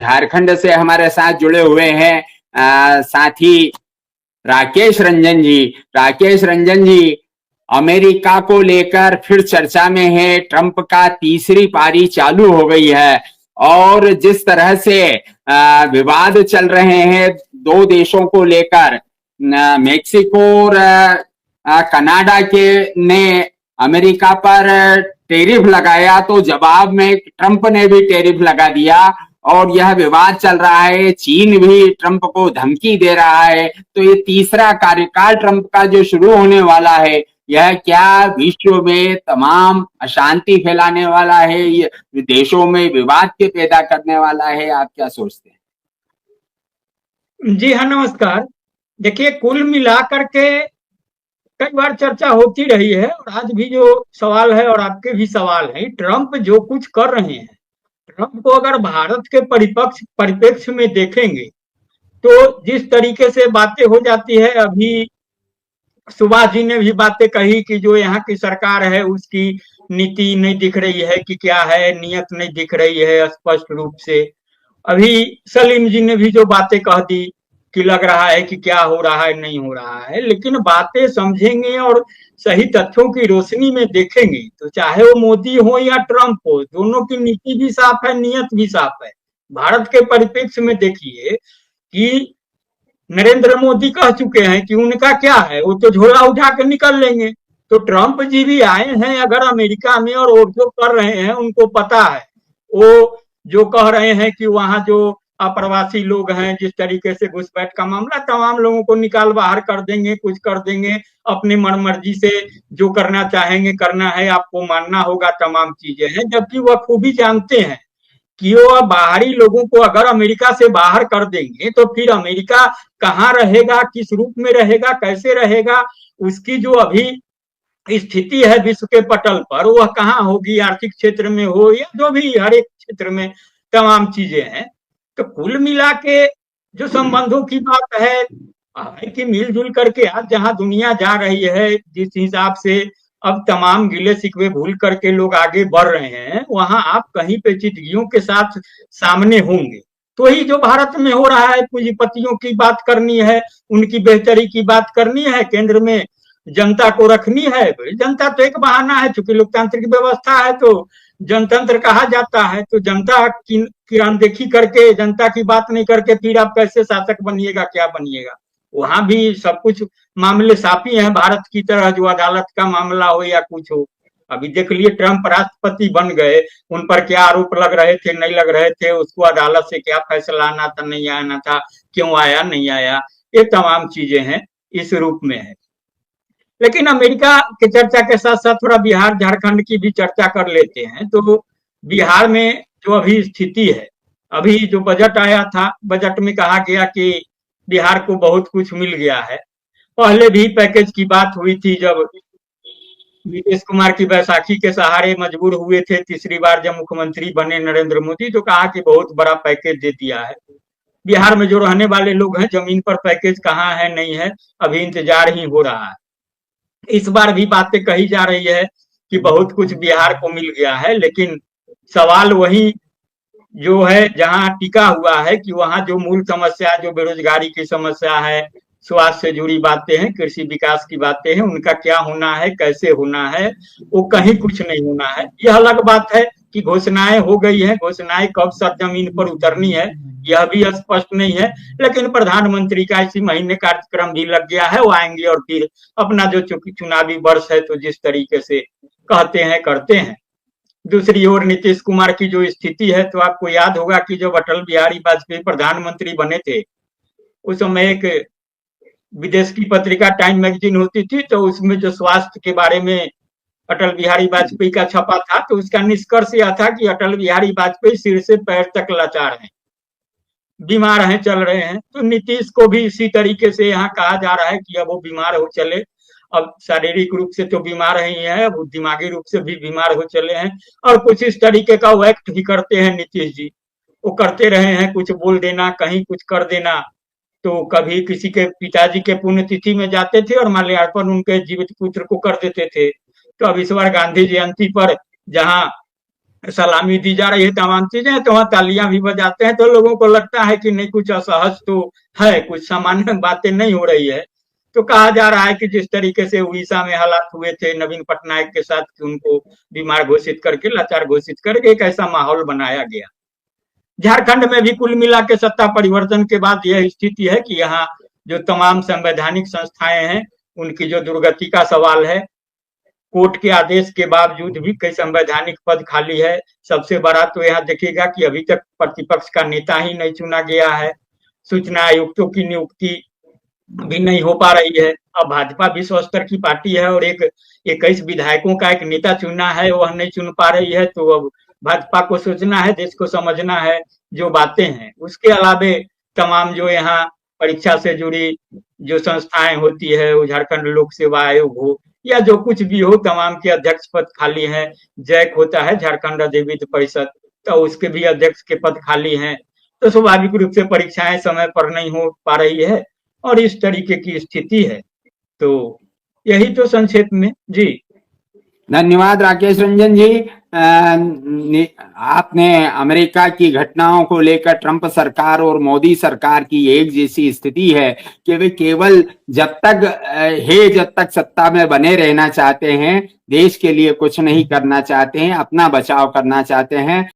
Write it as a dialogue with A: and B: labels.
A: झारखंड से हमारे साथ जुड़े हुए हैं साथी राकेश रंजन जी। राकेश रंजन जी, अमेरिका को लेकर फिर चर्चा में है। ट्रंप का तीसरी पारी चालू हो गई है और जिस तरह से विवाद चल रहे हैं दो देशों को लेकर, मेक्सिको और कनाडा के ने अमेरिका पर टेरिफ लगाया तो जवाब में ट्रंप ने भी टेरिफ लगा दिया और यह विवाद चल रहा है। चीन भी ट्रंप को धमकी दे रहा है। तो ये तीसरा कार्यकाल ट्रंप का जो शुरू होने वाला है, यह क्या विश्व में तमाम अशांति फैलाने वाला है, ये देशों में विवाद के पैदा करने वाला है? आप क्या सोचते हैं?
B: जी हाँ, नमस्कार। देखिए, कुल मिलाकर के कई बार चर्चा होती रही है और आज भी जो सवाल है और आपके भी सवाल है, ट्रंप जो कुछ कर रहे हैं, ट्रंप को अगर भारत के परिप्रेक्ष्य में देखेंगे तो जिस तरीके से बातें हो जाती है, अभी सुभाष जी ने भी बातें कही कि जो यहाँ की सरकार है उसकी नीति नहीं दिख रही है कि क्या है, नियत नहीं दिख रही है स्पष्ट रूप से। अभी सलीम जी ने भी जो बातें कह दी कि लग रहा है कि क्या हो रहा है, नहीं हो रहा है। लेकिन बातें समझेंगे और सही तथ्यों की रोशनी में देखेंगे तो चाहे वो मोदी हो या ट्रंप हो, दोनों की नीति भी साफ है, नियत भी साफ है। भारत के परिप्रेक्ष्य में देखिए कि नरेंद्र मोदी कह चुके हैं कि उनका क्या है, वो तो झोला उठा के निकल लेंगे। तो ट्रंप जी भी आए हैं अगर अमेरिका में और वो जो कर रहे हैं उनको पता है। वो जो कह रहे हैं कि वहां जो अप्रवासी लोग हैं, जिस तरीके से घुसपैठ का मामला, तमाम लोगों को निकाल बाहर कर देंगे, कुछ कर देंगे अपनी मन मर्जी से, जो करना चाहेंगे करना है, आपको मानना होगा, तमाम चीजें हैं। जबकि वह खूबी जानते हैं कि वो बाहरी लोगों को अगर अमेरिका से बाहर कर देंगे तो फिर अमेरिका कहाँ रहेगा, किस रूप में रहेगा, कैसे रहेगा, उसकी जो अभी स्थिति है विश्व के पटल पर वह कहाँ होगी, आर्थिक क्षेत्र में हो या जो भी हर एक क्षेत्र में तमाम चीजें हैं। तो कुल मिला के जो संबंधों की बात है कि मिलजुल करके आज जहां दुनिया जा रही है, जिस हिसाब से अब तमाम गिले शिकवे भूल करके लोग आगे बढ़ रहे हैं, वहां आप कहीं पेचीदगियों के साथ सामने होंगे। तो ही जो भारत में हो रहा है, पूंजीपतियों की बात करनी है, उनकी बेहतरी की बात करनी है, केंद्र में जनता को रखनी है। जनता तो एक बहाना है, चूंकि लोकतांत्रिक व्यवस्था है तो जनतंत्र कहा जाता है। तो जनता की अनदेखी करके, जनता की बात नहीं करके फिर आप कैसे शासक बनिएगा, क्या बनिएगा? वहां भी सब कुछ मामले साफी हैं भारत की तरह, जो अदालत का मामला हो या कुछ हो। अभी देख लिए ट्रंप राष्ट्रपति बन गए, उन पर क्या आरोप लग रहे थे, नहीं लग रहे थे, उसको अदालत से क्या फैसला आना था, नहीं आना था, क्यों आया, नहीं आया, ये तमाम चीजें हैं, इस रूप में है। लेकिन अमेरिका की चर्चा के साथ साथ थोड़ा बिहार झारखंड की भी चर्चा कर लेते हैं। तो बिहार में जो अभी स्थिति है, अभी जो बजट आया था, बजट में कहा गया कि बिहार को बहुत कुछ मिल गया है। पहले भी पैकेज की बात हुई थी जब नीतीश कुमार की बैसाखी के सहारे मजबूर हुए थे, तीसरी बार जब मुख्यमंत्री बने नरेंद्र मोदी, तो कहा कि बहुत बड़ा पैकेज दे दिया है। बिहार में जो रहने वाले लोग हैं, जमीन पर पैकेज कहाँ है, नहीं है, अभी इंतजार ही हो रहा है। इस बार भी बातें कही जा रही है कि बहुत कुछ बिहार को मिल गया है, लेकिन सवाल वही जो है जहां टिका हुआ है कि वहां जो मूल समस्या, जो बेरोजगारी की समस्या है, स्वास्थ्य से जुड़ी बातें हैं, कृषि विकास की बातें हैं, उनका क्या होना है, कैसे होना है, वो कहीं कुछ नहीं होना है। यह अलग बात है कि घोषणाएं हो गई है, घोषणाएं कब सर जमीन पर उतरनी है यह भी स्पष्ट नहीं है। लेकिन प्रधानमंत्री का इसी महीने कार्यक्रम भी लग गया है, वो आएंगे और फिर अपना जो चुनावी वर्ष है तो जिस तरीके से कहते हैं करते हैं। दूसरी ओर नीतीश कुमार की जो स्थिति है, तो आपको याद होगा कि जब अटल बिहारी वाजपेयी प्रधानमंत्री बने थे, उस समय एक विदेश की पत्रिका टाइम मैगजीन होती थी, तो उसमें जो स्वास्थ्य के बारे में अटल बिहारी वाजपेयी का छपा था, तो उसका निष्कर्ष यह था कि अटल बिहारी वाजपेयी सिर से पैर तक लाचार हैं, बीमार हैं, चल रहे हैं। तो नीतीश को भी इसी तरीके से यहाँ कहा जा रहा है कि अब वो बीमार हो चले, अब शारीरिक रूप से तो बीमार ही है, अब दिमागी रूप से भी बीमार हो चले हैं, और कुछ इस तरीके का वो एक्ट भी करते हैं नीतीश जी। वो करते रहे हैं, कुछ बोल देना, कहीं कुछ कर देना। तो कभी किसी के पिताजी के पुण्यतिथि में जाते थे और माल्यार्पण उनके जीवित पुत्र को कर देते थे। तो अब इस बार गांधी जयंती पर जहाँ सलामी दी जा रही है, तमाम चीजें, तो वहाँ तालियां भी बजाते हैं, तो लोगों को लगता है कि नहीं कुछ असहज तो है, कुछ सामान्य बातें नहीं हो रही है। तो कहा जा रहा है कि जिस तरीके से उड़ीसा में हालात हुए थे नवीन पटनायक के साथ कि उनको बीमार घोषित करके, लाचार घोषित करके एक ऐसा माहौल बनाया गया। झारखंड में भी कुल मिला के सत्ता परिवर्तन के बाद यह स्थिति है कि यहाँ जो तमाम संवैधानिक संस्थाएं हैं उनकी जो दुर्गति का सवाल है। कोर्ट के आदेश के बावजूद भी कई संवैधानिक पद खाली है। सबसे बड़ा तो यहाँ देखिएगा कि अभी तक प्रतिपक्ष का नेता ही नहीं चुना गया है। सूचना आयुक्तों की नियुक्ति भी नहीं हो पा रही है। अब भाजपा विश्व स्तर की पार्टी है और एक 21 विधायकों का एक नेता चुनना है, वह नहीं चुन पा रही है। तो अब भाजपा को सोचना है, देश को समझना है जो बातें हैं। उसके अलावे तमाम जो यहाँ परीक्षा से जुड़ी जो संस्थाएं होती है, वो झारखंड लोक सेवा आयोग हो या जो कुछ भी हो, तमाम के अध्यक्ष पद खाली हैं। जैक होता है झारखंड अधिविद्य परिषद, तो उसके भी अध्यक्ष के पद खाली हैं। तो स्वाभाविक रूप से परीक्षाएं समय पर नहीं हो पा रही है और इस तरीके की स्थिति है। तो यही तो संक्षेप में जी।
A: धन्यवाद राकेश रंजन जी। आपने अमेरिका की घटनाओं को लेकर ट्रंप सरकार और मोदी सरकार की एक जैसी स्थिति है कि वे केवल जब तक सत्ता में बने रहना चाहते हैं, देश के लिए कुछ नहीं करना चाहते हैं, अपना बचाव करना चाहते हैं।